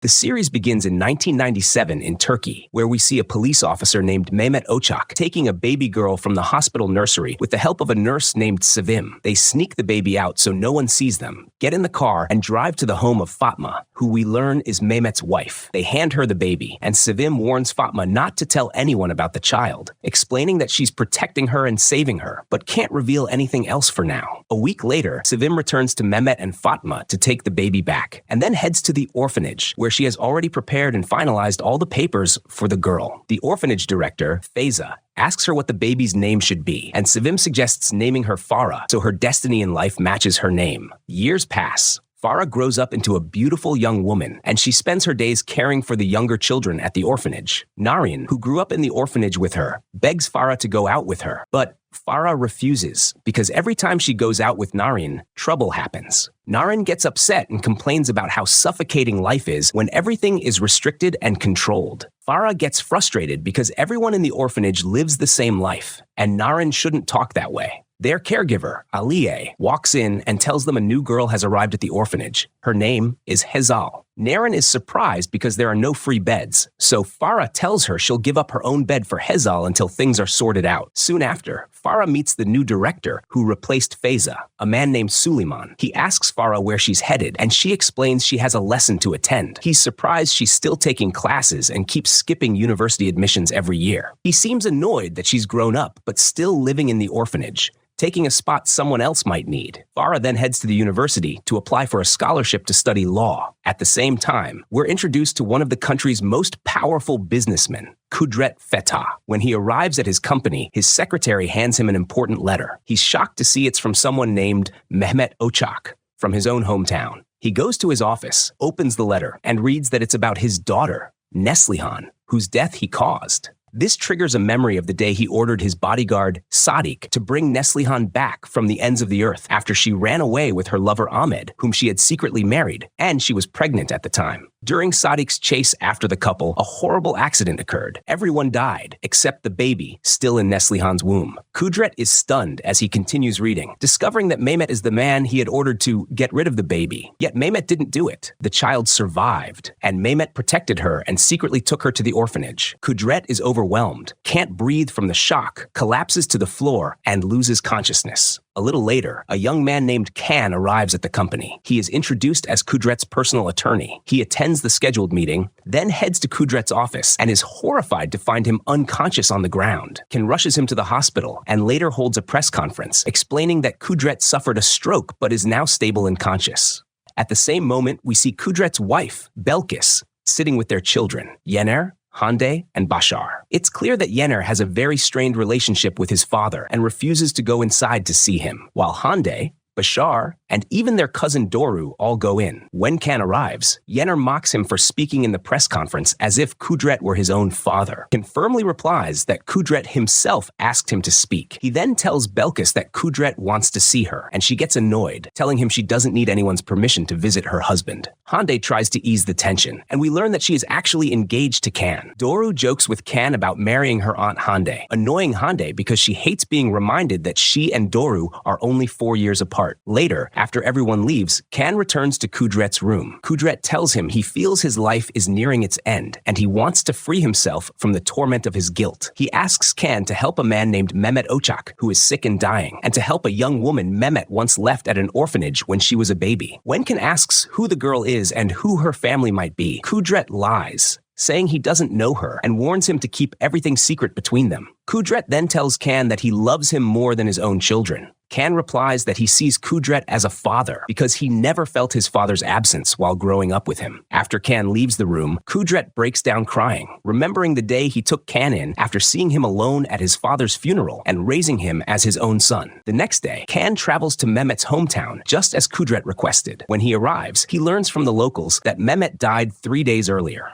The series begins in 1997 in Turkey, where we see a police officer named Mehmet Ochak taking a baby girl from the hospital nursery with the help of a nurse named Sevim. They sneak the baby out so no one sees them, get in the car, and drive to the home of Fatma, who we learn is Mehmet's wife. They hand her the baby, and Sevim warns Fatma not to tell anyone about the child, explaining that she's protecting her and saving her, but can't reveal anything else for now. A week later, Sevim returns to Mehmet and Fatma to take the baby back, and then heads to the orphanage, where she has already prepared and finalized all the papers for the girl. The orphanage director, Feza, asks her what the baby's name should be, and Sevim suggests naming her Farah so her destiny in life matches her name. Years pass. Farah grows up into a beautiful young woman, and she spends her days caring for the younger children at the orphanage. Narin, who grew up in the orphanage with her, begs Farah to go out with her, but Farah refuses because every time she goes out with Narin, trouble happens. Narin gets upset and complains about how suffocating life is when everything is restricted and controlled. Farah gets frustrated because everyone in the orphanage lives the same life, and Narin shouldn't talk that way. Their caregiver, Aliye, walks in and tells them a new girl has arrived at the orphanage. Her name is Hezal. Narin is surprised because there are no free beds, so Farah tells her she'll give up her own bed for Hezal until things are sorted out. Soon after, Farah meets the new director who replaced Feza, a man named Suleiman. He asks Farah where she's headed, and she explains she has a lesson to attend. He's surprised she's still taking classes and keeps skipping university admissions every year. He seems annoyed that she's grown up, but still living in the orphanage, taking a spot someone else might need. Farah then heads to the university to apply for a scholarship to study law. At the same time, we're introduced to one of the country's most powerful businessmen, Kudret Feta. When he arrives at his company, his secretary hands him an important letter. He's shocked to see it's from someone named Mehmet Ochak, from his own hometown. He goes to his office, opens the letter, and reads that it's about his daughter, Neslihan, whose death he caused. This triggers a memory of the day he ordered his bodyguard, Sadiq, to bring Neslihan back from the ends of the earth after she ran away with her lover Ahmed, whom she had secretly married, and she was pregnant at the time. During Sadiq's chase after the couple, a horrible accident occurred. Everyone died, except the baby, still in Neslihan's womb. Kudret is stunned as he continues reading, discovering that Mehmet is the man he had ordered to get rid of the baby. Yet Mehmet didn't do it. The child survived, and Mehmet protected her and secretly took her to the orphanage. Kudret is overwhelmed, can't breathe from the shock, collapses to the floor, and loses consciousness. A little later, a young man named Can arrives at the company. He is introduced as Kudret's personal attorney. He attends the scheduled meeting, then heads to Kudret's office and is horrified to find him unconscious on the ground. Can rushes him to the hospital and later holds a press conference explaining that Kudret suffered a stroke but is now stable and conscious. At the same moment, we see Kudret's wife, Belkis, sitting with their children, Yener, Hande, and Bashar. It's clear that Yener has a very strained relationship with his father and refuses to go inside to see him, while Hande, Bashar, and even their cousin Doru all go in. When Can arrives, Yener mocks him for speaking in the press conference as if Kudret were his own father. Can firmly replies that Kudret himself asked him to speak. He then tells Belkis that Kudret wants to see her, and she gets annoyed, telling him she doesn't need anyone's permission to visit her husband. Hande tries to ease the tension, and we learn that she is actually engaged to Can. Doru jokes with Can about marrying her aunt Hande, annoying Hande because she hates being reminded that she and Doru are only 4 years apart. Later, after everyone leaves, Can returns to Kudret's room. Kudret tells him he feels his life is nearing its end, and he wants to free himself from the torment of his guilt. He asks Can to help a man named Mehmet Ochak, who is sick and dying, and to help a young woman Mehmet once left at an orphanage when she was a baby. When Can asks who the girl is and who her family might be, Kudret lies, saying he doesn't know her and warns him to keep everything secret between them. Kudret then tells Can that he loves him more than his own children. Can replies that he sees Kudret as a father because he never felt his father's absence while growing up with him. After Can leaves the room, Kudret breaks down crying, remembering the day he took Can in after seeing him alone at his father's funeral and raising him as his own son. The next day, Can travels to Mehmet's hometown just as Kudret requested. When he arrives, he learns from the locals that Mehmet died 3 days earlier.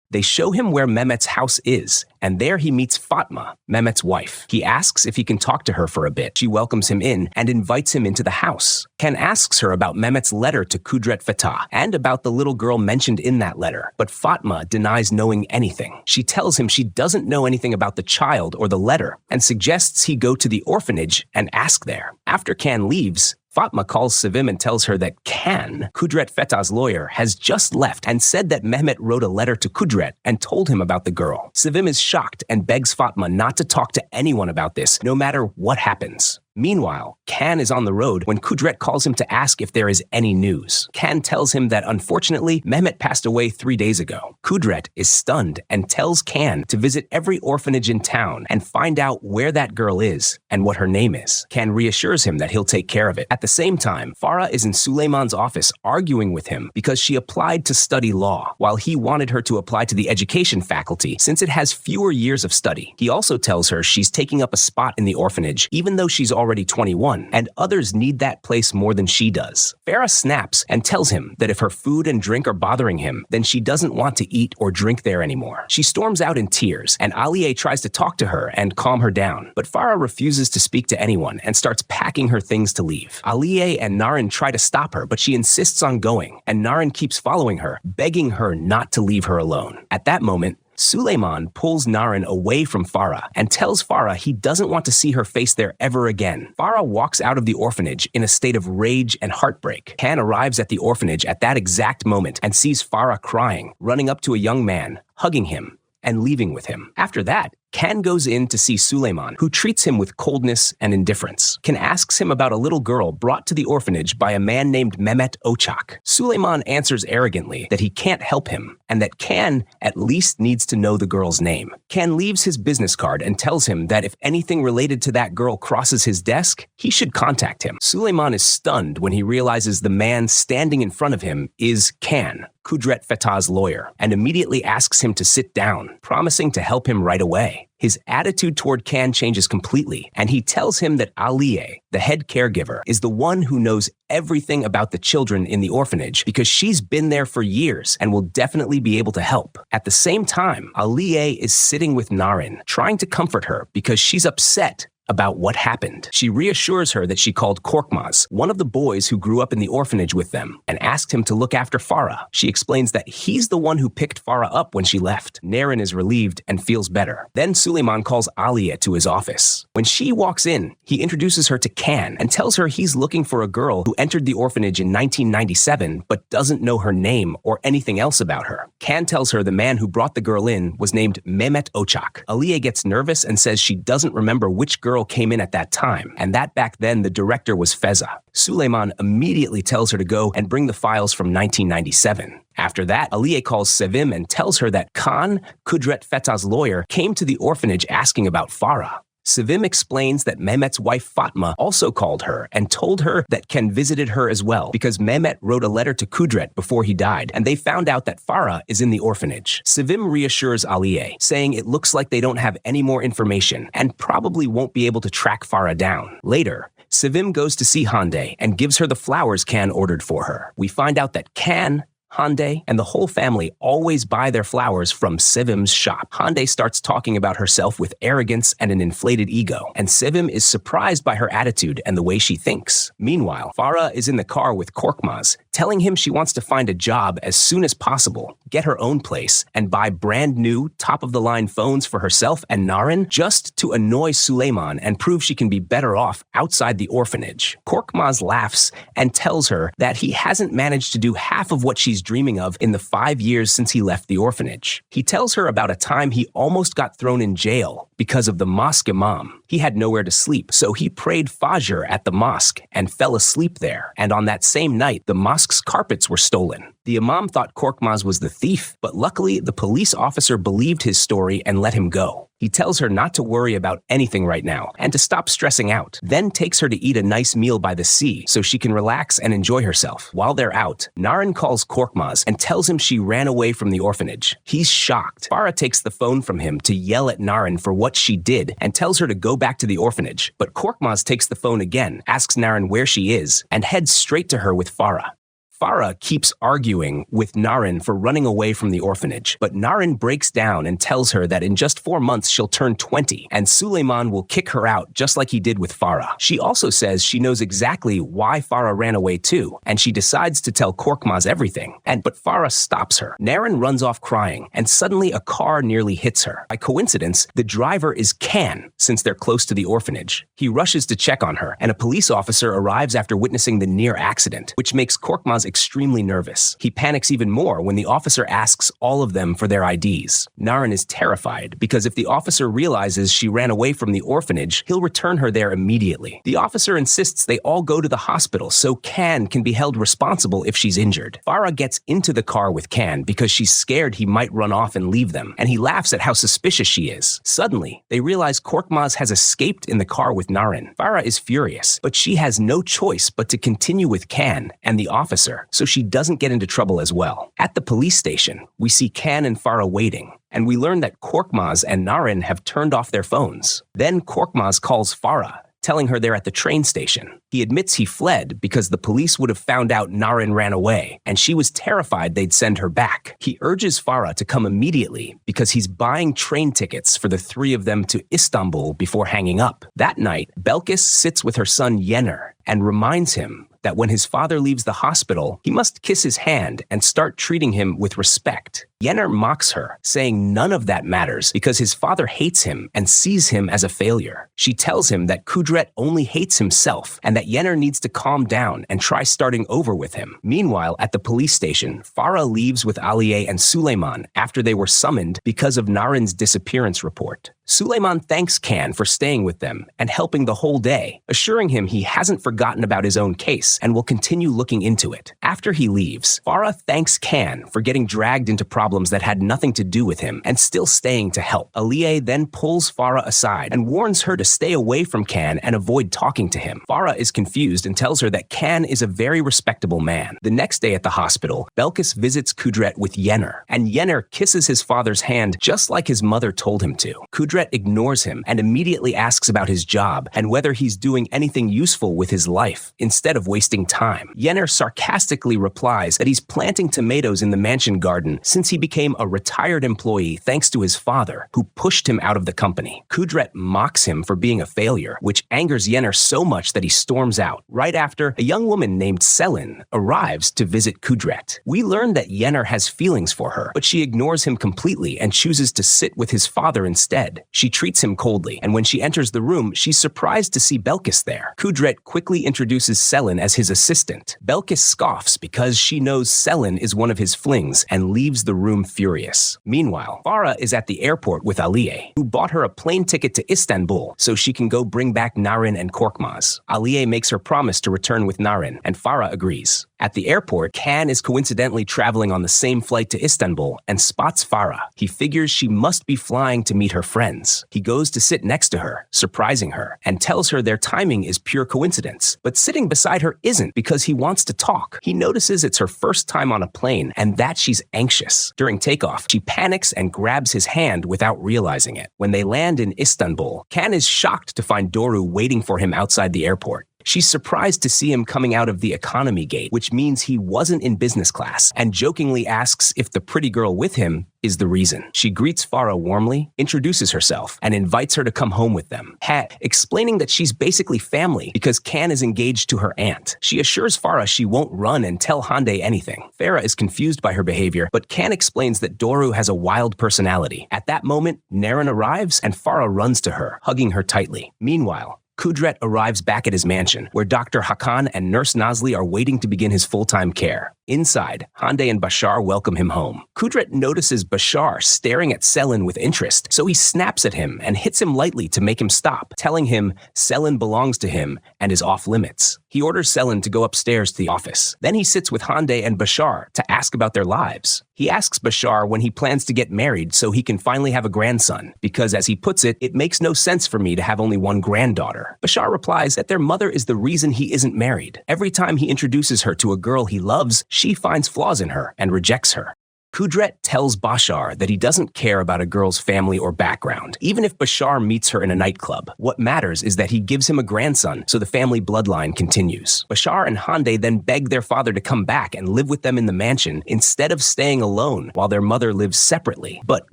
They show him where Mehmet's house is, and there he meets Fatma, Mehmet's wife. He asks if he can talk to her for a bit. She welcomes him in and invites him into the house. Can asks her about Mehmet's letter to Kudret Feta and about the little girl mentioned in that letter, but Fatma denies knowing anything. She tells him she doesn't know anything about the child or the letter and suggests he go to the orphanage and ask there. After Can leaves, Fatma calls Sevim and tells her that Can, Kudret Feta's lawyer, has just left and said that Mehmet wrote a letter to Kudret and told him about the girl. Sevim is shocked and begs Fatma not to talk to anyone about this, no matter what happens. Meanwhile, Can is on the road when Kudret calls him to ask if there is any news. Can tells him that unfortunately, Mehmet passed away 3 days ago. Kudret is stunned and tells Can to visit every orphanage in town and find out where that girl is and what her name is. Can reassures him that he'll take care of it. At the same time, Farah is in Suleiman's office arguing with him because she applied to study law, while he wanted her to apply to the education faculty since it has fewer years of study. He also tells her she's taking up a spot in the orphanage, even though she's already 21, and others need that place more than she does. Ferah snaps and tells him that if her food and drink are bothering him, then she doesn't want to eat or drink there anymore. She storms out in tears, and Aliye tries to talk to her and calm her down, but Farah refuses to speak to anyone and starts packing her things to leave. Aliye and Narin try to stop her, but she insists on going, and Narin keeps following her, begging her not to leave her alone. At that moment, Suleiman pulls Narin away from Farah and tells Farah he doesn't want to see her face there ever again. Farah walks out of the orphanage in a state of rage and heartbreak. Can arrives at the orphanage at that exact moment and sees Farah crying, running up to a young man, hugging him, and leaving with him. After that, Can goes in to see Suleiman, who treats him with coldness and indifference. Can asks him about a little girl brought to the orphanage by a man named Mehmet Ochak. Suleiman answers arrogantly that he can't help him, and that Can at least needs to know the girl's name. Can leaves his business card and tells him that if anything related to that girl crosses his desk, he should contact him. Suleiman is stunned when he realizes the man standing in front of him is Can, Kudret Feta's lawyer, and immediately asks him to sit down, promising to help him right away. His attitude toward Can changes completely, and he tells him that Aliye, the head caregiver, is the one who knows everything about the children in the orphanage because she's been there for years and will definitely be able to help. At the same time, Aliye is sitting with Narin, trying to comfort her because she's upset about what happened. She reassures her that she called Korkmaz, one of the boys who grew up in the orphanage with them, and asked him to look after Farah. She explains that he's the one who picked Farah up when she left. Narin is relieved and feels better. Then Suleiman calls Aliye to his office. When she walks in, he introduces her to Can and tells her he's looking for a girl who entered the orphanage in 1997 but doesn't know her name or anything else about her. Can tells her the man who brought the girl in was named Mehmet Ochak. Aliye gets nervous and says she doesn't remember which girl came in at that time, and that back then the director was Feza. Suleiman immediately tells her to go and bring the files from 1997. After that, Aliye calls Sevim and tells her that Khan, Kudret Feta's lawyer, came to the orphanage asking about Farah. Sevim explains that Mehmet's wife Fatma also called her and told her that Ken visited her as well because Mehmet wrote a letter to Kudret before he died, and they found out that Farah is in the orphanage. Sevim reassures Aliye, saying it looks like they don't have any more information and probably won't be able to track Farah down. Later, Sevim goes to see Hande and gives her the flowers Can ordered for her. We find out that Can, Hande, and the whole family always buy their flowers from Sevim's shop. Hande starts talking about herself with arrogance and an inflated ego, and Sevim is surprised by her attitude and the way she thinks. Meanwhile, Farah is in the car with Korkmaz, telling him she wants to find a job as soon as possible, get her own place, and buy brand new, top-of-the-line phones for herself and Narin just to annoy Suleiman and prove she can be better off outside the orphanage. Korkmaz laughs and tells her that he hasn't managed to do half of what she's dreaming of in the 5 years since he left the orphanage. He tells her about a time he almost got thrown in jail because of the mosque imam. He had nowhere to sleep, so he prayed Fajr at the mosque and fell asleep there. And on that same night, the mosque's carpets were stolen. The imam thought Korkmaz was the thief, but luckily the police officer believed his story and let him go. He tells her not to worry about anything right now and to stop stressing out, then takes her to eat a nice meal by the sea so she can relax and enjoy herself. While they're out, Narin calls Korkmaz and tells him she ran away from the orphanage. He's shocked. Farah takes the phone from him to yell at Narin for what she did and tells her to go back to the orphanage, but Korkmaz takes the phone again, asks Narin where she is, and heads straight to her with Farah. Farah keeps arguing with Narin for running away from the orphanage, but Narin breaks down and tells her that in just 4 months she'll turn 20, and Suleiman will kick her out just like he did with Farah. She also says she knows exactly why Farah ran away too, and she decides to tell Korkmaz everything, but Farah stops her. Narin runs off crying, and suddenly a car nearly hits her. By coincidence, the driver is Can, since they're close to the orphanage. He rushes to check on her, and a police officer arrives after witnessing the near accident, which makes Korkmaz extremely nervous. He panics even more when the officer asks all of them for their IDs. Narin is terrified because if the officer realizes she ran away from the orphanage, he'll return her there immediately. The officer insists they all go to the hospital so Can be held responsible if she's injured. Farah gets into the car with Can because she's scared he might run off and leave them, and he laughs at how suspicious she is. Suddenly, they realize Korkmaz has escaped in the car with Narin. Farah is furious, but she has no choice but to continue with Can and the officer, so she doesn't get into trouble as well. At the police station, we see Can and Farah waiting, and we learn that Korkmaz and Narin have turned off their phones. Then Korkmaz calls Farah, telling her they're at the train station. He admits he fled because the police would have found out Narin ran away, and she was terrified they'd send her back. He urges Farah to come immediately because he's buying train tickets for the three of them to Istanbul before hanging up. That night, Belkis sits with her son Yener and reminds him that when his father leaves the hospital, he must kiss his hand and start treating him with respect. Yener mocks her, saying none of that matters because his father hates him and sees him as a failure. She tells him that Kudret only hates himself and that Yener needs to calm down and try starting over with him. Meanwhile, at the police station, Farah leaves with Aliye and Suleiman after they were summoned because of Narin's disappearance report. Suleiman thanks Can for staying with them and helping the whole day, assuring him he hasn't forgotten about his own case and will continue looking into it. After he leaves, Farah thanks Can for getting dragged into problems that had nothing to do with him and still staying to help. Aliye then pulls Farah aside and warns her to stay away from Can and avoid talking to him. Farah is confused and tells her that Can is a very respectable man. The next day at the hospital, Belkis visits Kudret with Yener, and Yener kisses his father's hand just like his mother told him to. Kudret ignores him and immediately asks about his job and whether he's doing anything useful with his life instead of wasting time. Yener sarcastically replies that he's planting tomatoes in the mansion garden since he became a retired employee thanks to his father, who pushed him out of the company. Kudret mocks him for being a failure, which angers Yener so much that he storms out. Right after, a young woman named Selin arrives to visit Kudret. We learn that Yener has feelings for her, but she ignores him completely and chooses to sit with his father instead. She treats him coldly, and when she enters the room, she's surprised to see Belkis there. Kudret quickly introduces Selin as his assistant. Belkis scoffs because she knows Selin is one of his flings and leaves the room furious. Meanwhile, Farah is at the airport with Aliye, who bought her a plane ticket to Istanbul so she can go bring back Narin and Korkmaz. Aliye makes her promise to return with Narin, and Farah agrees. At the airport, Can is coincidentally traveling on the same flight to Istanbul and spots Farah. He figures she must be flying to meet her friends. He goes to sit next to her, surprising her, and tells her their timing is pure coincidence. But sitting beside her isn't because he wants to talk. He notices it's her first time on a plane and that she's anxious. During takeoff, she panics and grabs his hand without realizing it. When they land in Istanbul, Can is shocked to find Doru waiting for him outside the airport. She's surprised to see him coming out of the economy gate, which means he wasn't in business class, and jokingly asks if the pretty girl with him is the reason. She greets Farah warmly, introduces herself, and invites her to come home with them, explaining that she's basically family because Can is engaged to her aunt. She assures Farah she won't run and tell Hande anything. Farah is confused by her behavior, but Can explains that Doru has a wild personality. At that moment, Narin arrives and Farah runs to her, hugging her tightly. Meanwhile, Kudret arrives back at his mansion, where Dr. Hakan and Nurse Nazli are waiting to begin his full-time care. Inside, Hande and Bashar welcome him home. Kudret notices Bashar staring at Selin with interest, so he snaps at him and hits him lightly to make him stop, telling him Selin belongs to him and is off limits. He orders Selin to go upstairs to the office. Then he sits with Hande and Bashar to ask about their lives. He asks Bashar when he plans to get married so he can finally have a grandson, because as he puts it, it makes no sense for me to have only one granddaughter. Bashar replies that their mother is the reason he isn't married. Every time he introduces her to a girl he loves, she finds flaws in her and rejects her. Kudret tells Bashar that he doesn't care about a girl's family or background. Even if Bashar meets her in a nightclub, what matters is that he gives him a grandson so the family bloodline continues. Bashar and Hande then beg their father to come back and live with them in the mansion instead of staying alone while their mother lives separately. But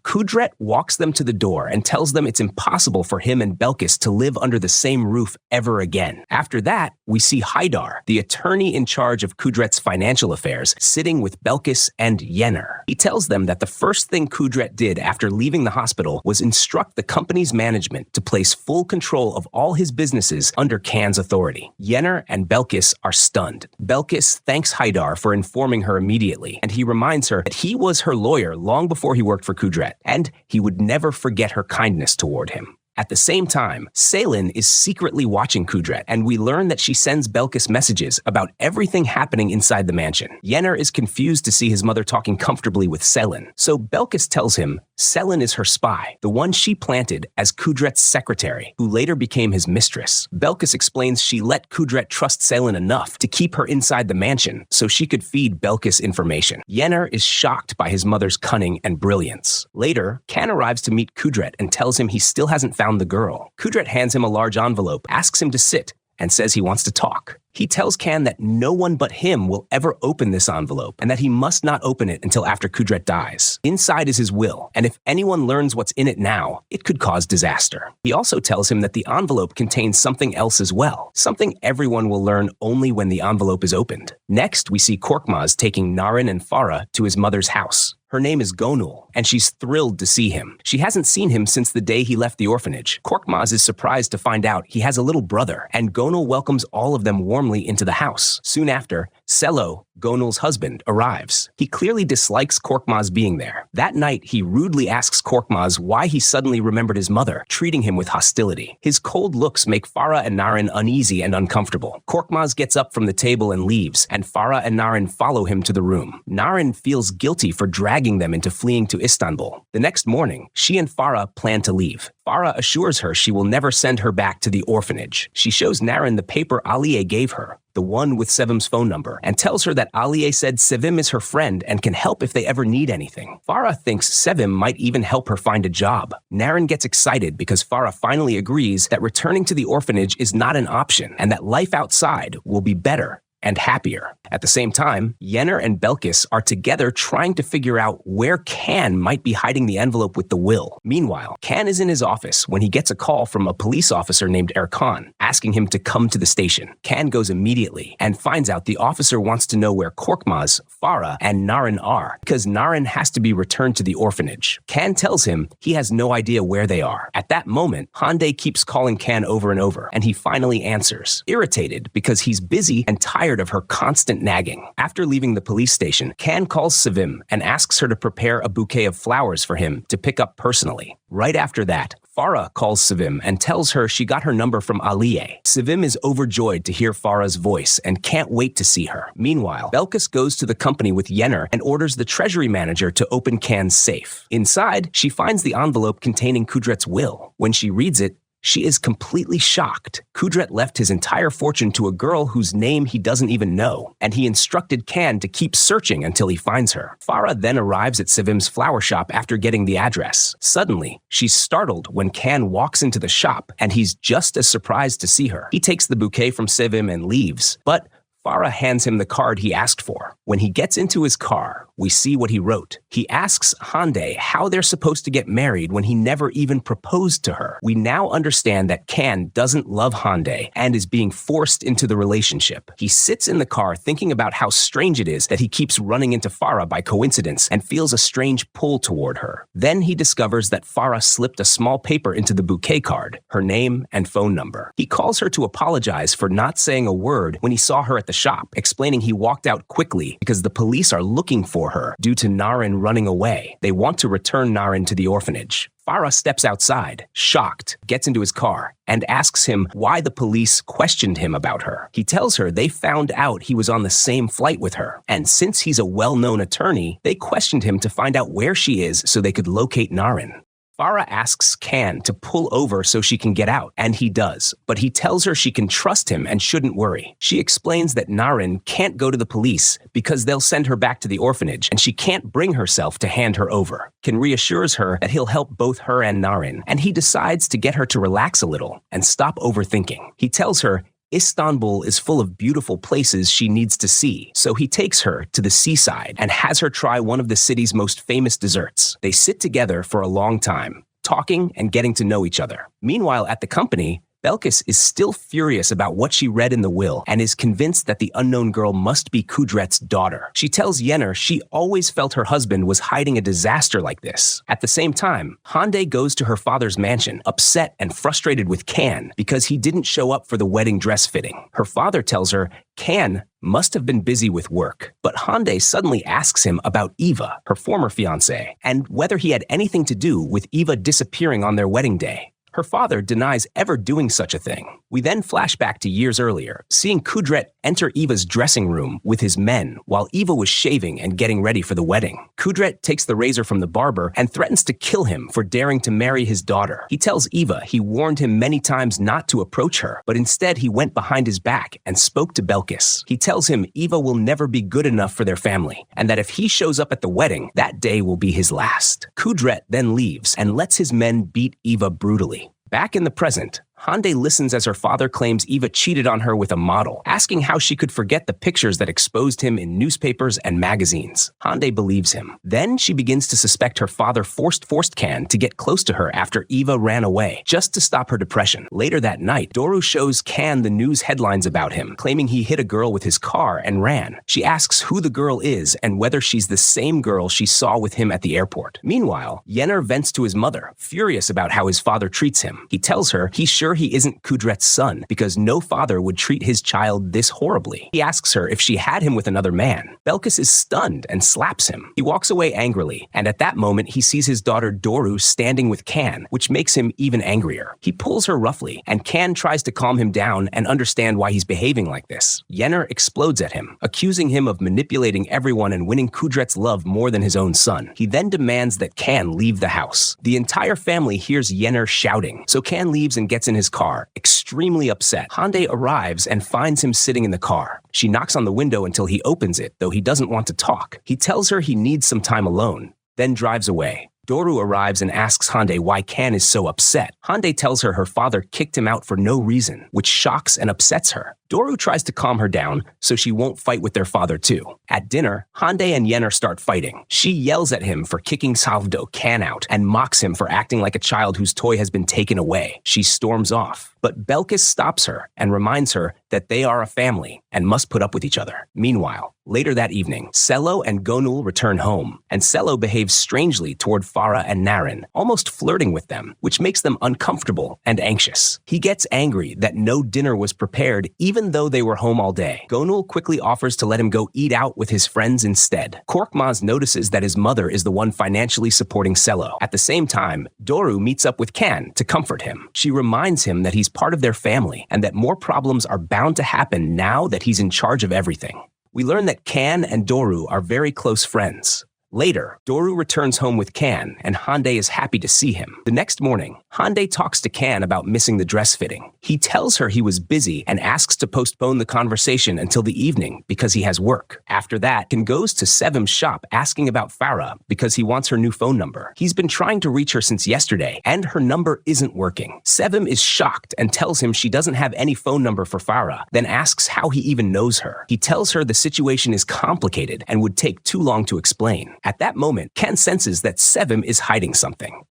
Kudret walks them to the door and tells them it's impossible for him and Belkis to live under the same roof ever again. After that, we see Haidar, the attorney in charge of Kudret's financial affairs, sitting with Belkis and Yener. He tells them that the first thing Kudret did after leaving the hospital was instruct the company's management to place full control of all his businesses under Can's authority. Yener and Belkis are stunned. Belkis thanks Haidar for informing her immediately, and he reminds her that he was her lawyer long before he worked for Kudret, and he would never forget her kindness toward him. At the same time, Selin is secretly watching Kudret, and we learn that she sends Belkis messages about everything happening inside the mansion. Yener is confused to see his mother talking comfortably with Selin, so Belkis tells him Selin is her spy, the one she planted as Kudret's secretary, who later became his mistress. Belkis explains she let Kudret trust Selin enough to keep her inside the mansion so she could feed Belkis information. Yener is shocked by his mother's cunning and brilliance. Later, Can arrives to meet Kudret and tells him he still hasn't found the girl. Kudret hands him a large envelope, asks him to sit, and says he wants to talk. He tells Can that no one but him will ever open this envelope and that he must not open it until after Kudret dies. Inside is his will, and if anyone learns what's in it now, it could cause disaster. He also tells him that the envelope contains something else as well, something everyone will learn only when the envelope is opened. Next, we see Korkmaz taking Narin and Farah to his mother's house. Her name is Gonul, and she's thrilled to see him. She hasn't seen him since the day he left the orphanage. Korkmaz is surprised to find out he has a little brother, and Gonul welcomes all of them warmly into the house. Soon after, Selo, Gonul's husband, arrives. He clearly dislikes Korkmaz being there. That night, he rudely asks Korkmaz why he suddenly remembered his mother, treating him with hostility. His cold looks make Farah and Narin uneasy and uncomfortable. Korkmaz gets up from the table and leaves, and Farah and Narin follow him to the room. Narin feels guilty for dragging them into fleeing to Istanbul. The next morning, she and Farah plan to leave. Farah assures her she will never send her back to the orphanage. She shows Narin the paper Aliye gave her, the one with Sevim's phone number, and tells her that Aliye said Sevim is her friend and can help if they ever need anything. Farah thinks Sevim might even help her find a job. Narin gets excited because Farah finally agrees that returning to the orphanage is not an option and that life outside will be better and happier. At the same time, Yener and Belkis are together trying to figure out where Can might be hiding the envelope with the will. Meanwhile, Can is in his office when he gets a call from a police officer named Erkan, asking him to come to the station. Can goes immediately and finds out the officer wants to know where Korkmaz, Farah, and Narin are, because Narin has to be returned to the orphanage. Can tells him he has no idea where they are. At that moment, Hande keeps calling Can over and over, and he finally answers, irritated because he's busy and tired of her constant nagging. After leaving the police station, Can calls Sevim and asks her to prepare a bouquet of flowers for him to pick up personally. Right after that, Farah calls Sevim and tells her she got her number from Aliye. Sevim is overjoyed to hear Farah's voice and can't wait to see her. Meanwhile, Belkis goes to the company with Yener and orders the treasury manager to open Can's safe. Inside, she finds the envelope containing Kudret's will. When she reads it, she is completely shocked. Kudret left his entire fortune to a girl whose name he doesn't even know, and he instructed Can to keep searching until he finds her. Farah then arrives at Sevim's flower shop after getting the address. Suddenly, she's startled when Can walks into the shop, and he's just as surprised to see her. He takes the bouquet from Sevim and leaves, but Farah hands him the card he asked for. When he gets into his car, we see what he wrote. He asks Hande how they're supposed to get married when he never even proposed to her. We now understand that Can doesn't love Hande and is being forced into the relationship. He sits in the car thinking about how strange it is that he keeps running into Farah by coincidence and feels a strange pull toward her. Then he discovers that Farah slipped a small paper into the bouquet card, her name and phone number. He calls her to apologize for not saying a word when he saw her at the shop, explaining he walked out quickly because the police are looking for her due to Narin running away. They want to return Narin to the orphanage. Farah steps outside, shocked, gets into his car, and asks him why the police questioned him about her. He tells her they found out he was on the same flight with her, and since he's a well-known attorney, they questioned him to find out where she is so they could locate Narin. Farah asks Can to pull over so she can get out, and he does, but he tells her she can trust him and shouldn't worry. She explains that Narin can't go to the police because they'll send her back to the orphanage, and she can't bring herself to hand her over. Can reassures her that he'll help both her and Narin, and he decides to get her to relax a little and stop overthinking. He tells her Istanbul is full of beautiful places she needs to see, so he takes her to the seaside and has her try one of the city's most famous desserts. They sit together for a long time, talking and getting to know each other. Meanwhile, at the company, Belkis is still furious about what she read in the will and is convinced that the unknown girl must be Kudret's daughter. She tells Yener she always felt her husband was hiding a disaster like this. At the same time, Hande goes to her father's mansion, upset and frustrated with Can because he didn't show up for the wedding dress fitting. Her father tells her Can must have been busy with work, but Hande suddenly asks him about Eva, her former fiancée, and whether he had anything to do with Eva disappearing on their wedding day. Her father denies ever doing such a thing. We then flash back to years earlier, seeing Kudret enter Eva's dressing room with his men while Eva was shaving and getting ready for the wedding. Kudret takes the razor from the barber and threatens to kill him for daring to marry his daughter. He tells Eva he warned him many times not to approach her, but instead he went behind his back and spoke to Belkis. He tells him Eva will never be good enough for their family, and that if he shows up at the wedding, that day will be his last. Kudret then leaves and lets his men beat Eva brutally. Back in the present, Hande listens as her father claims Eva cheated on her with a model, asking how she could forget the pictures that exposed him in newspapers and magazines. Hande believes him. Then she begins to suspect her father forced Can to get close to her after Eva ran away, just to stop her depression. Later that night, Doru shows Can the news headlines about him, claiming he hit a girl with his car and ran. She asks who the girl is and whether she's the same girl she saw with him at the airport. Meanwhile, Yener vents to his mother, furious about how his father treats him. He tells her he's sure he isn't Kudret's son because no father would treat his child this horribly. He asks her if she had him with another man. Belkis is stunned and slaps him. He walks away angrily, and at that moment he sees his daughter Doru standing with Can, which makes him even angrier. He pulls her roughly, and Can tries to calm him down and understand why he's behaving like this. Yener explodes at him, accusing him of manipulating everyone and winning Kudret's love more than his own son. He then demands that Can leave the house. The entire family hears Yener shouting, so Can leaves and gets in his car, extremely upset. Hande arrives and finds him sitting in the car. She knocks on the window until he opens it, though he doesn't want to talk. He tells her he needs some time alone, then drives away. Doru arrives and asks Hande why Can is so upset. Hande tells her her father kicked him out for no reason, which shocks and upsets her. Doru tries to calm her down so she won't fight with their father too. At dinner, Hande and Yener start fighting. She yells at him for kicking Salvador Can out and mocks him for acting like a child whose toy has been taken away. She storms off, but Belkis stops her and reminds her that they are a family and must put up with each other. Meanwhile, later that evening, Selo and Gonul return home, and Selo behaves strangely toward Farah and Narin, almost flirting with them, which makes them uncomfortable and anxious. He gets angry that no dinner was prepared even though they were home all day. Gonul quickly offers to let him go eat out with his friends instead. Korkmaz notices that his mother is the one financially supporting Selo. At the same time, Doru meets up with Can to comfort him. She reminds him that he's part of their family and that more problems are bound to happen now that he's in charge of everything. We learn that Can and Doru are very close friends. Later, Doru returns home with Can, and Hande is happy to see him. The next morning, Hande talks to Can about missing the dress fitting. He tells her he was busy and asks to postpone the conversation until the evening because he has work. After that, Can goes to Sevim's shop asking about Farah because he wants her new phone number. He's been trying to reach her since yesterday, and her number isn't working. Sevim is shocked and tells him she doesn't have any phone number for Farah, then asks how he even knows her. He tells her the situation is complicated and would take too long to explain. At that moment, Can senses that Sevim is hiding something.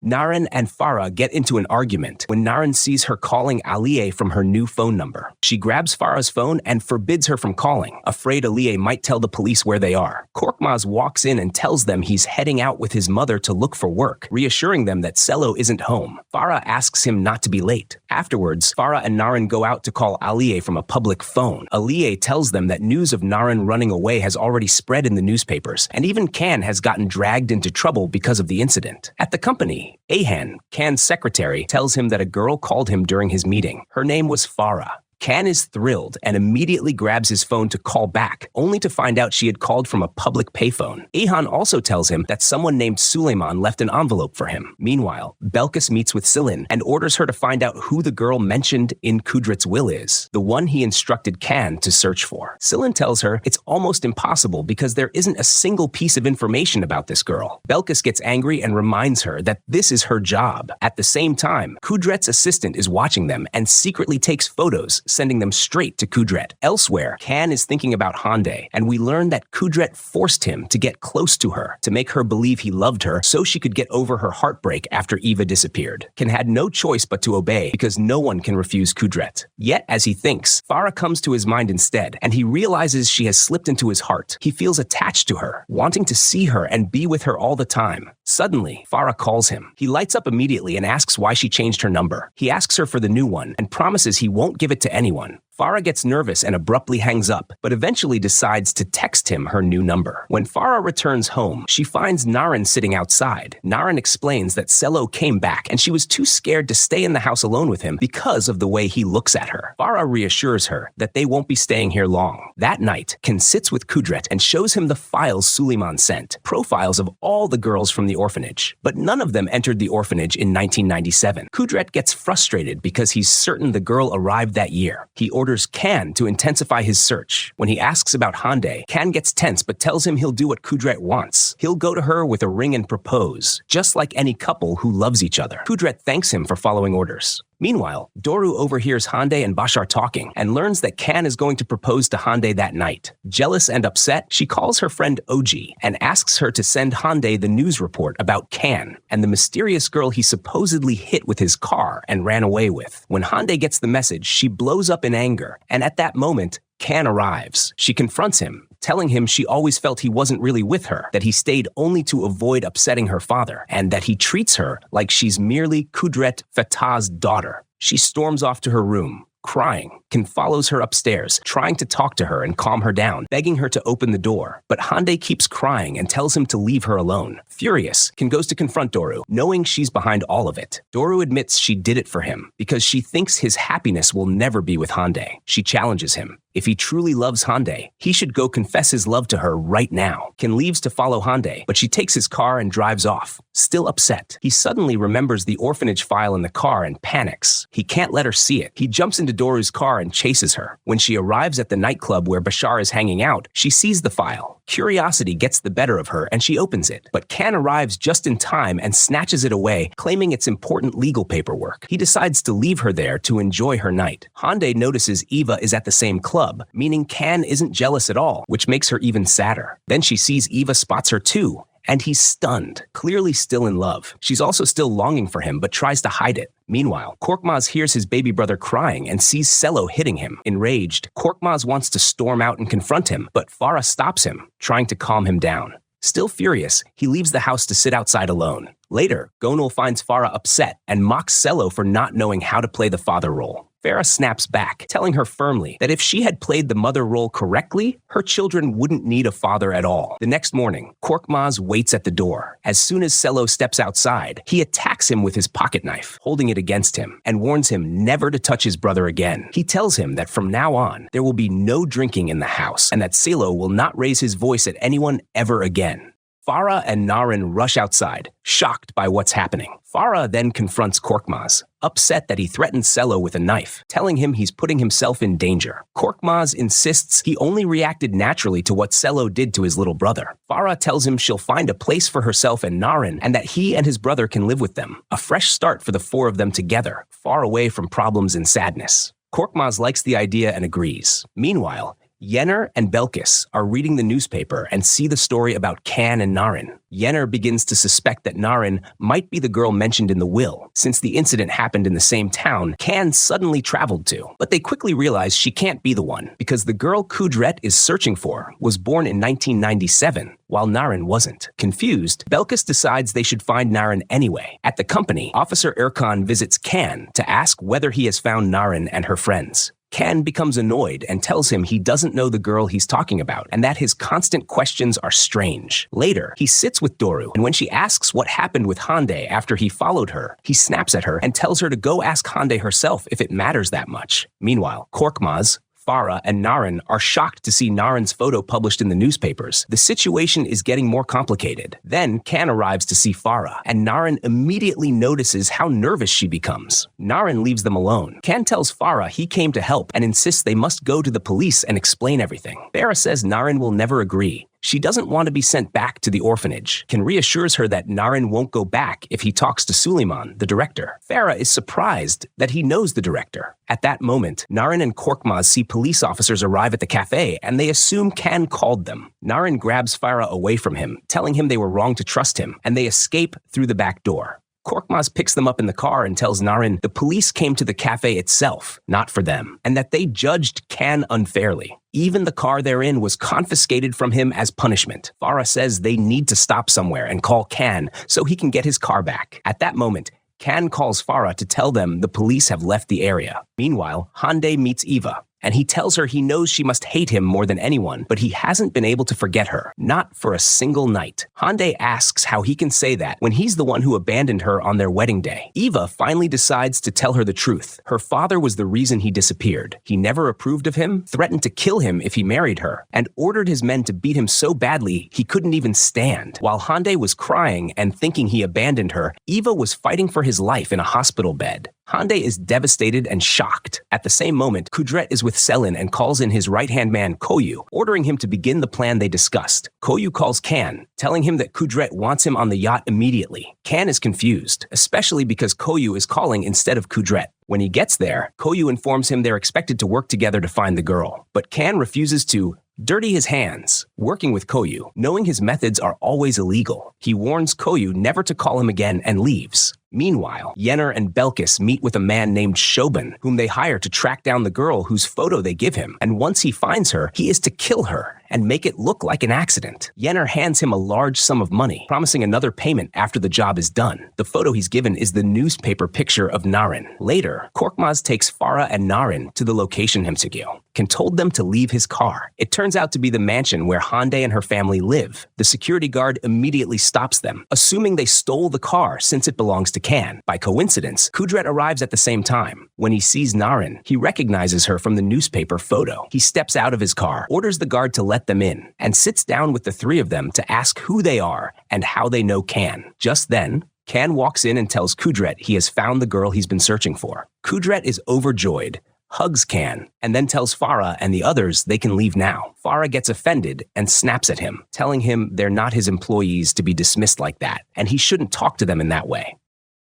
Narin and Farah get into an argument when Narin sees her calling Aliye from her new phone number. She grabs Farah's phone and forbids her from calling, afraid Aliye might tell the police where they are. Korkmaz walks in and tells them he's heading out with his mother to look for work, reassuring them that Selo isn't home. Farah asks him not to be late. Afterwards, Farah and Narin go out to call Aliye from a public phone. Aliye tells them that news of Narin running away has already spread in the newspapers, and even Can has gotten dragged into trouble because of the incident. At the company, Ahan, Can's secretary, tells him that a girl called him during his meeting. Her name was Farah. Can is thrilled and immediately grabs his phone to call back, only to find out she had called from a public payphone. Ayhan also tells him that someone named Suleiman left an envelope for him. Meanwhile, Belkis meets with Silin and orders her to find out who the girl mentioned in Kudret's will is, the one he instructed Can to search for. Silin tells her it's almost impossible because there isn't a single piece of information about this girl. Belkis gets angry and reminds her that this is her job. At the same time, Kudret's assistant is watching them and secretly takes photos, sending them straight to Kudret. Elsewhere, Can is thinking about Hande, and we learn that Kudret forced him to get close to her to make her believe he loved her so she could get over her heartbreak after Eva disappeared. Can had no choice but to obey because no one can refuse Kudret. Yet, as he thinks, Farah comes to his mind instead, and he realizes she has slipped into his heart. He feels attached to her, wanting to see her and be with her all the time. Suddenly, Farah calls him. He lights up immediately and asks why she changed her number. He asks her for the new one and promises he won't give it to anyone. Farah gets nervous and abruptly hangs up, but eventually decides to text him her new number. When Farah returns home, she finds Narin sitting outside. Narin explains that Cello came back and she was too scared to stay in the house alone with him because of the way he looks at her. Farah reassures her that they won't be staying here long. That night, Can sits with Kudret and shows him the files Suleiman sent, profiles of all the girls from the orphanage. But none of them entered the orphanage in 1997. Kudret gets frustrated because he's certain the girl arrived that year. He orders Can to intensify his search. When he asks about Hande, Can gets tense but tells him he'll do what Kudret wants. He'll go to her with a ring and propose, just like any couple who loves each other. Kudret thanks him for following orders. Meanwhile, Doru overhears Hande and Bashar talking and learns that Can is going to propose to Hande that night. Jealous and upset, she calls her friend Oji and asks her to send Hande the news report about Can and the mysterious girl he supposedly hit with his car and ran away with. When Hande gets the message, she blows up in anger, and at that moment, Can arrives. She confronts him, telling him she always felt he wasn't really with her, that he stayed only to avoid upsetting her father, and that he treats her like she's merely Kudret Fatah's daughter. She storms off to her room, crying. Can follows her upstairs, trying to talk to her and calm her down, begging her to open the door. But Hande keeps crying and tells him to leave her alone. Furious, Can goes to confront Doru, knowing she's behind all of it. Doru admits she did it for him because she thinks his happiness will never be with Hande. She challenges him. If he truly loves Hande, he should go confess his love to her right now. Can leaves to follow Hande, but she takes his car and drives off. Still upset, he suddenly remembers the orphanage file in the car and panics. He can't let her see it. He jumps into Doru's car and chases her. When she arrives at the nightclub where Bashar is hanging out, she sees the file. Curiosity gets the better of her and she opens it. But Can arrives just in time and snatches it away, claiming it's important legal paperwork. He decides to leave her there to enjoy her night. Hande notices Eva is at the same club, meaning Can isn't jealous at all, which makes her even sadder. Then she sees Eva spots her too, and he's stunned, clearly still in love. She's also still longing for him, but tries to hide it. Meanwhile, Korkmaz hears his baby brother crying and sees Cello hitting him. Enraged, Korkmaz wants to storm out and confront him, but Farah stops him, trying to calm him down. Still furious, he leaves the house to sit outside alone. Later, Gonul finds Farah upset and mocks Cello for not knowing how to play the father role. Farah snaps back, telling her firmly that if she had played the mother role correctly, her children wouldn't need a father at all. The next morning, Korkmaz waits at the door. As soon as Cello steps outside, he attacks him with his pocket knife, holding it against him, and warns him never to touch his brother again. He tells him that from now on, there will be no drinking in the house, and that Cello will not raise his voice at anyone ever again. Farah and Narin rush outside, shocked by what's happening. Farah then confronts Korkmaz, upset that he threatened Cello with a knife, telling him he's putting himself in danger. Korkmaz insists he only reacted naturally to what Cello did to his little brother. Farah tells him she'll find a place for herself and Narin, and that he and his brother can live with them. A fresh start for the four of them together, far away from problems and sadness. Korkmaz likes the idea and agrees. Meanwhile, Yener and Belkis are reading the newspaper and see the story about Can and Narin. Yener begins to suspect that Narin might be the girl mentioned in the will. Since the incident happened in the same town Can suddenly traveled to. But they quickly realize she can't be the one, because the girl Kudret is searching for was born in 1997, while Narin wasn't. Confused, Belkis decides they should find Narin anyway. At the company, Officer Erkan visits Can to ask whether he has found Narin and her friends. Can becomes annoyed and tells him he doesn't know the girl he's talking about and that his constant questions are strange. Later, he sits with Doru, and when she asks what happened with Hande after he followed her, he snaps at her and tells her to go ask Hande herself if it matters that much. Meanwhile, Korkmaz, Farah, and Narin are shocked to see Narin's photo published in the newspapers. The situation is getting more complicated. Then Can arrives to see Farah, and Narin immediately notices how nervous she becomes. Narin leaves them alone. Can tells Farah he came to help and insists they must go to the police and explain everything. Ferah says Narin will never agree. She doesn't want to be sent back to the orphanage. Can reassures her that Narin won't go back if he talks to Suleiman, the director. Farah is surprised that he knows the director. At that moment, Narin and Korkmaz see police officers arrive at the cafe and they assume Can called them. Narin grabs Farah away from him, telling him they were wrong to trust him, and they escape through the back door. Korkmaz picks them up in the car and tells Narin the police came to the cafe itself, not for them, and that they judged Can unfairly. Even the car they're in was confiscated from him as punishment. Farah says they need to stop somewhere and call Can so he can get his car back. At that moment, Can calls Farah to tell them the police have left the area. Meanwhile, Hande meets Eva, and he tells her he knows she must hate him more than anyone, but he hasn't been able to forget her, not for a single night. Hande asks how he can say that when he's the one who abandoned her on their wedding day. Eva finally decides to tell her the truth. Her father was the reason he disappeared. He never approved of him, threatened to kill him if he married her, and ordered his men to beat him so badly he couldn't even stand. While Hande was crying and thinking he abandoned her, Eva was fighting for his life in a hospital bed. Hande is devastated and shocked. At the same moment, Kudret is with Selin and calls in his right-hand man, Koyu, ordering him to begin the plan they discussed. Koyu calls Can, telling him that Kudret wants him on the yacht immediately. Can is confused, especially because Koyu is calling instead of Kudret. When he gets there, Koyu informs him they're expected to work together to find the girl. But Can refuses to dirty his hands, working with Koyu, knowing his methods are always illegal. He warns Koyu never to call him again and leaves. Meanwhile, Yener and Belkis meet with a man named Shoban, whom they hire to track down the girl whose photo they give him, and once he finds her, he is to kill her and make it look like an accident. Yener hands him a large sum of money, promising another payment after the job is done. The photo he's given is the newspaper picture of Narin. Later, Korkmaz takes Farah and Narin to the location Himsigil. Can told them to leave his car. It turns out to be the mansion where Hande and her family live. The security guard immediately stops them, assuming they stole the car since it belongs to Can. By coincidence, Kudret arrives at the same time. When he sees Narin, he recognizes her from the newspaper photo. He steps out of his car, orders the guard to let them in, and sits down with the three of them to ask who they are and how they know Can. Just then, Can walks in and tells Kudret he has found the girl he's been searching for. Kudret is overjoyed, hugs Can, and then tells Farah and the others they can leave now. Farah gets offended and snaps at him, telling him they're not his employees to be dismissed like that, and he shouldn't talk to them in that way.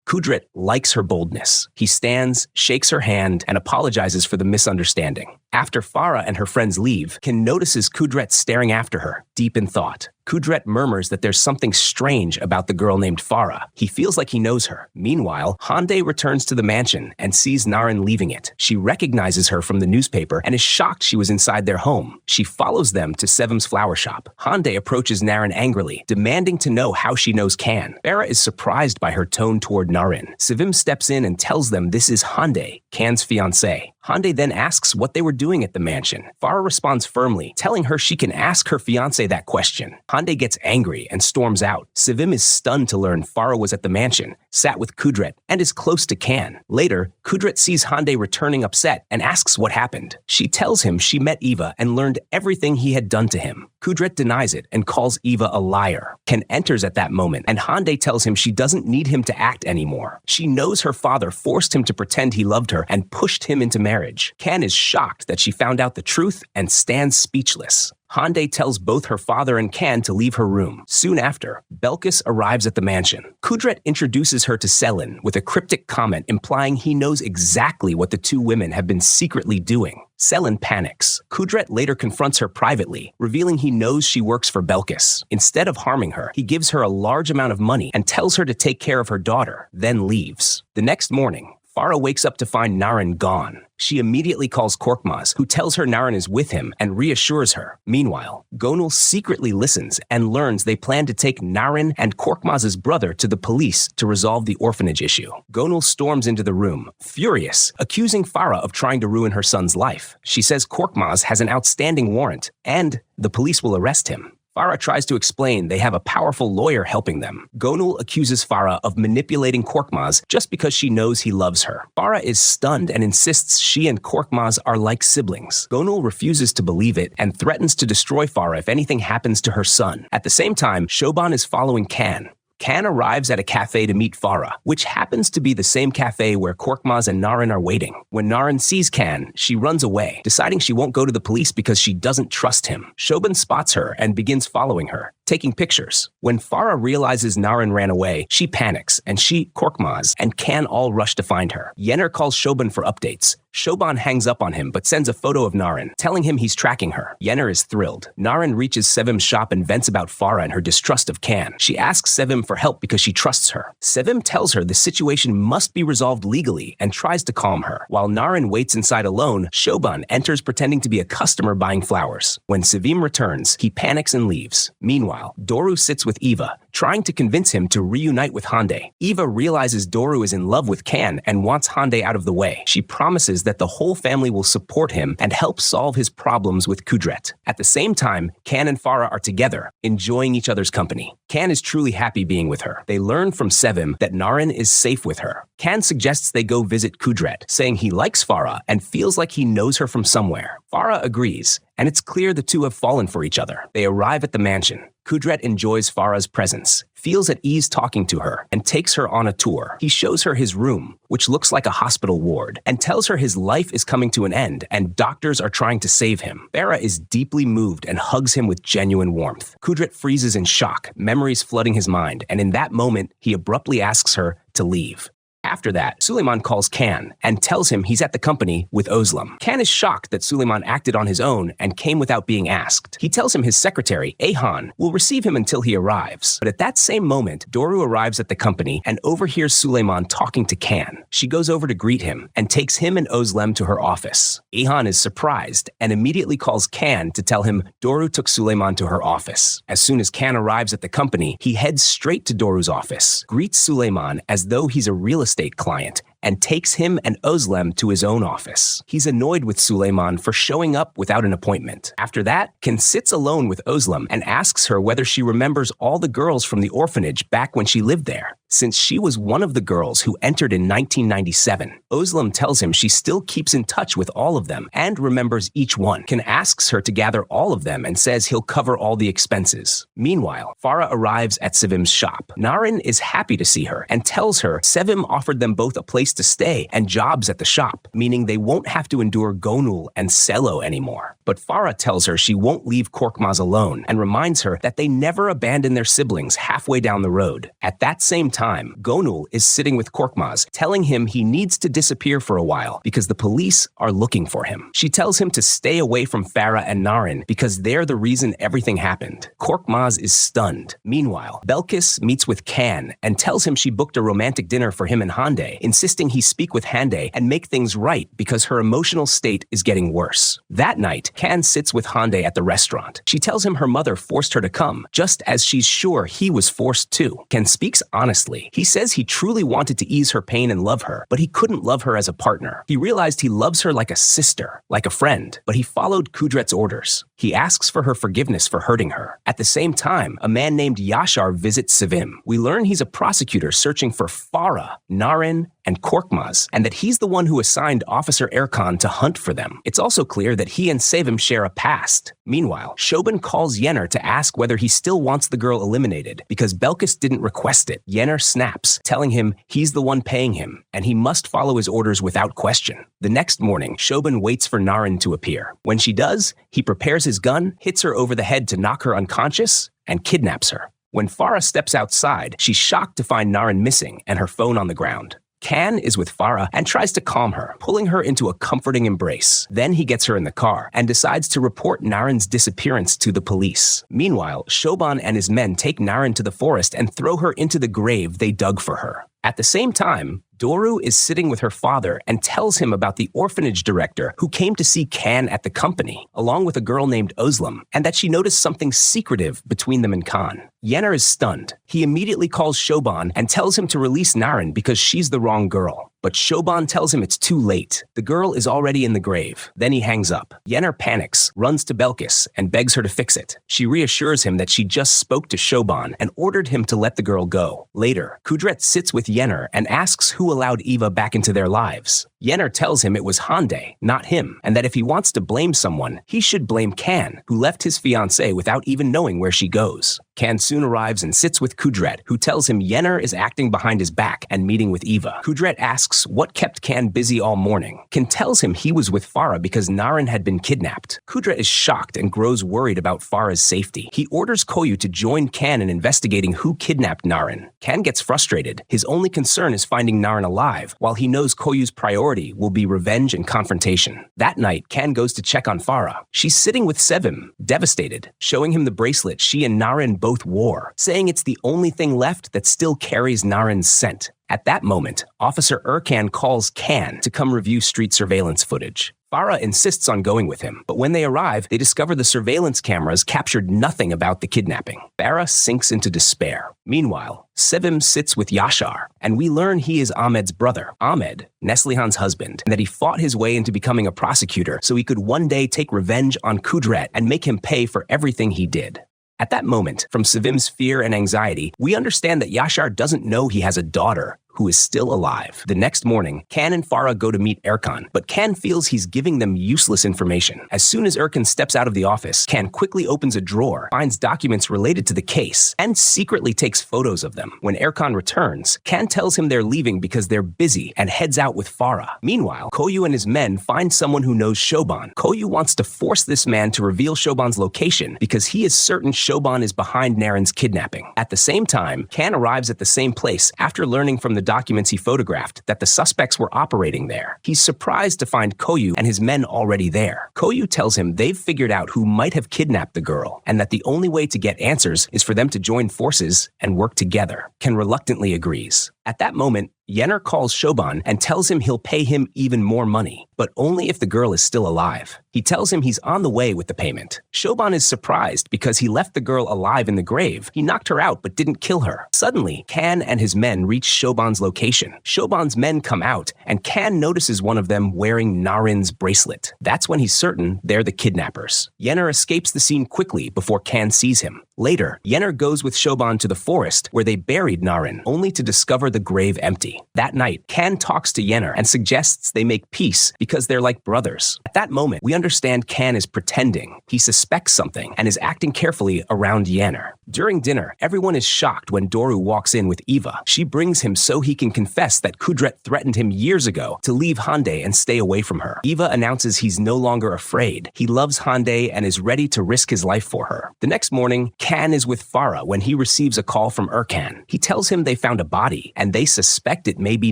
Kudret likes her boldness. He stands, shakes her hand, and apologizes for the misunderstanding. After Farah and her friends leave, Can notices Kudret staring after her, deep in thought. Kudret murmurs that there's something strange about the girl named Farah. He feels like he knows her. Meanwhile, Hande returns to the mansion and sees Narin leaving it. She recognizes her from the newspaper and is shocked she was inside their home. She follows them to Sevim's flower shop. Hande approaches Narin angrily, demanding to know how she knows Can. Ferah is surprised by her tone toward Narin. Sevim steps in and tells them this is Hande, Can's fiancé. Hande then asks what they were doing at the mansion. Farah responds firmly, telling her she can ask her fiancé that question. Hande gets angry and storms out. Sevim is stunned to learn Farah was at the mansion, sat with Kudret, and is close to Can. Later, Kudret sees Hande returning upset and asks what happened. She tells him she met Eva and learned everything he had done to him. Kudret denies it and calls Eva a liar. Can enters at that moment, and Hande tells him she doesn't need him to act anymore. She knows her father forced him to pretend he loved her and pushed him into marriage. Can is shocked that she found out the truth and stands speechless. Hande tells both her father and Can to leave her room. Soon after, Belkis arrives at the mansion. Kudret introduces her to Selin with a cryptic comment implying he knows exactly what the two women have been secretly doing. Selin panics. Kudret later confronts her privately, revealing he knows she works for Belkis. Instead of harming her, he gives her a large amount of money and tells her to take care of her daughter, then leaves. The next morning, Farah wakes up to find Narin gone. She immediately calls Korkmaz, who tells her Narin is with him and reassures her. Meanwhile, Gonul secretly listens and learns they plan to take Narin and Korkmaz's brother to the police to resolve the orphanage issue. Gonul storms into the room, furious, accusing Farah of trying to ruin her son's life. She says Korkmaz has an outstanding warrant, and the police will arrest him. Farah tries to explain they have a powerful lawyer helping them. Gonul accuses Farah of manipulating Korkmaz just because she knows he loves her. Farah is stunned and insists she and Korkmaz are like siblings. Gonul refuses to believe it and threatens to destroy Farah if anything happens to her son. At the same time, Shoban is following Can. Can arrives at a cafe to meet Farah, which happens to be the same cafe where Korkmaz and Narin are waiting. When Narin sees Can, she runs away, deciding she won't go to the police because she doesn't trust him. Shoban spots her and begins following her, taking pictures. When Farah realizes Narin ran away, she panics, and she, Korkmaz, and Can all rush to find her. Yener calls Shoban for updates. Shoban hangs up on him but sends a photo of Narin, telling him he's tracking her. Yener is thrilled. Narin reaches Sevim's shop and vents about Farah and her distrust of Can. She asks Sevim for help because she trusts her. Sevim tells her the situation must be resolved legally and tries to calm her. While Narin waits inside alone, Shoban enters pretending to be a customer buying flowers. When Sevim returns, he panics and leaves. Meanwhile, Doru sits with Eva, trying to convince him to reunite with Hande. Eva realizes Doru is in love with Can and wants Hande out of the way. She promises that the whole family will support him and help solve his problems with Kudret. At the same time, Can and Farah are together, enjoying each other's company. Can is truly happy being with her. They learn from Sevim that Narin is safe with her. Can suggests they go visit Kudret, saying he likes Farah and feels like he knows her from somewhere. Farah agrees, and it's clear the two have fallen for each other. They arrive at the mansion. Kudret enjoys Farah's presence, feels at ease talking to her, and takes her on a tour. He shows her his room, which looks like a hospital ward, and tells her his life is coming to an end and doctors are trying to save him. Farah is deeply moved and hugs him with genuine warmth. Kudret freezes in shock, memories flooding his mind, and in that moment, he abruptly asks her to leave. After that, Suleiman calls Can and tells him he's at the company with Özlem. Can is shocked that Suleiman acted on his own and came without being asked. He tells him his secretary, Ayhan, will receive him until he arrives. But at that same moment, Doru arrives at the company and overhears Suleiman talking to Can. She goes over to greet him and takes him and Özlem to her office. Ayhan is surprised and immediately calls Can to tell him Doru took Suleiman to her office. As soon as Can arrives at the company, he heads straight to Doru's office, greets Suleiman as though he's a real estate client, and takes him and Özlem to his own office. He's annoyed with Suleiman for showing up without an appointment. After that, Can sits alone with Özlem and asks her whether she remembers all the girls from the orphanage back when she lived there, since she was one of the girls who entered in 1997. Özlem tells him she still keeps in touch with all of them and remembers each one. Can asks her to gather all of them and says he'll cover all the expenses. Meanwhile, Farah arrives at Sevim's shop. Narin is happy to see her and tells her Sevim offered them both a place to stay and jobs at the shop, meaning they won't have to endure Gonul and Selo anymore. But Farah tells her she won't leave Korkmaz alone and reminds her that they never abandon their siblings halfway down the road. At that same time, Gonul is sitting with Korkmaz, telling him he needs to disappear for a while because the police are looking for him. She tells him to stay away from Farah and Narin because they're the reason everything happened. Korkmaz is stunned. Meanwhile, Belkis meets with Can and tells him she booked a romantic dinner for him and Hande, insisting he speak with Hande and make things right because her emotional state is getting worse. That night, Can sits with Hande at the restaurant. She tells him her mother forced her to come, just as she's sure he was forced too. Can speaks honestly. He says he truly wanted to ease her pain and love her, but he couldn't love her as a partner. He realized he loves her like a sister, like a friend, but he followed Kudret's orders. He asks for her forgiveness for hurting her. At the same time, a man named Yashar visits Sevim. We learn he's a prosecutor searching for Farah, Narin, and Korkmaz, and that he's the one who assigned Officer Erkan to hunt for them. It's also clear that he and Sevim share a past. Meanwhile, Shoban calls Yener to ask whether he still wants the girl eliminated because Belkis didn't request it. Yener snaps, telling him he's the one paying him, and he must follow his orders without question. The next morning, Shoban waits for Narin to appear. When she does, he prepares his gun, hits her over the head to knock her unconscious, and kidnaps her. When Farah steps outside, she's shocked to find Narin missing and her phone on the ground. Can is with Farah and tries to calm her, pulling her into a comforting embrace. Then he gets her in the car and decides to report Narin's disappearance to the police. Meanwhile, Shoban and his men take Narin to the forest and throw her into the grave they dug for her. At the same time, Doru is sitting with her father and tells him about the orphanage director who came to see Can at the company, along with a girl named Özlem, and that she noticed something secretive between them and Can. Yener is stunned. He immediately calls Shoban and tells him to release Narin because she's the wrong girl. But Shoban tells him it's too late. The girl is already in the grave. Then he hangs up. Yener panics, runs to Belkis, and begs her to fix it. She reassures him that she just spoke to Shoban and ordered him to let the girl go. Later, Kudret sits with Yener and asks who allowed Eva back into their lives. Yener tells him it was Hande, not him, and that if he wants to blame someone, he should blame Can, who left his fiancée without even knowing where she goes. Can soon arrives and sits with Kudret, who tells him Yener is acting behind his back and meeting with Eva. Kudret asks what kept Can busy all morning. Can tells him he was with Farah because Narin had been kidnapped. Kudret is shocked and grows worried about Farah's safety. He orders Koyu to join Can in investigating who kidnapped Narin. Can gets frustrated. His only concern is finding Narin alive, while he knows Koyu's priority will be revenge and confrontation. That night, Can goes to check on Farah. She's sitting with Sevim, devastated, showing him the bracelet she and Narin both wore, saying it's the only thing left that still carries Narin's scent. At that moment, Officer Erkan calls Can to come review street surveillance footage. Farah insists on going with him, but when they arrive, they discover the surveillance cameras captured nothing about the kidnapping. Farah sinks into despair. Meanwhile, Sevim sits with Yashar, and we learn he is Ahmed's brother, Ahmed, Neslihan's husband, and that he fought his way into becoming a prosecutor so he could one day take revenge on Kudret and make him pay for everything he did. At that moment, from Sevim's fear and anxiety, we understand that Yashar doesn't know he has a daughter who is still alive. The next morning, Can and Farah go to meet Erkan, but Can feels he's giving them useless information. As soon as Erkan steps out of the office, Can quickly opens a drawer, finds documents related to the case, and secretly takes photos of them. When Erkan returns, Can tells him they're leaving because they're busy and heads out with Farah. Meanwhile, Koyu and his men find someone who knows Shoban. Koyu wants to force this man to reveal Shoban's location because he is certain Shoban is behind Narin's kidnapping. At the same time, Can arrives at the same place after learning from the documents he photographed that the suspects were operating there. He's surprised to find Koyu and his men already there. Koyu tells him they've figured out who might have kidnapped the girl and that the only way to get answers is for them to join forces and work together. Ken reluctantly agrees. At that moment, Yener calls Shoban and tells him he'll pay him even more money, but only if the girl is still alive. He tells him he's on the way with the payment. Shoban is surprised because he left the girl alive in the grave. He knocked her out but didn't kill her. Suddenly, Can and his men reach Shoban's location. Shoban's men come out, and Can notices one of them wearing Narin's bracelet. That's when he's certain they're the kidnappers. Yener escapes the scene quickly before Can sees him. Later, Yener goes with Shoban to the forest where they buried Narin, only to discover the grave empty. That night, Can talks to Yener and suggests they make peace because they're like brothers. At that moment, we understand Can is pretending. He suspects something and is acting carefully around Yener. During dinner, everyone is shocked when Doru walks in with Eva. She brings him so he can confess that Kudret threatened him years ago to leave Hande and stay away from her. Eva announces he's no longer afraid. He loves Hande and is ready to risk his life for her. The next morning, Can is with Farah when he receives a call from Erkan. He tells him they found a body, and they suspect it may be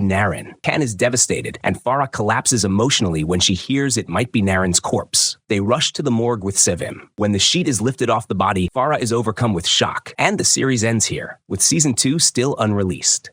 Narin. Can is devastated, and Farah collapses emotionally when she hears it might be Narin's corpse. They rush to the morgue with Sevim. When the sheet is lifted off the body, Farah is overcome with shock, and the series ends here, with Season 2 still unreleased.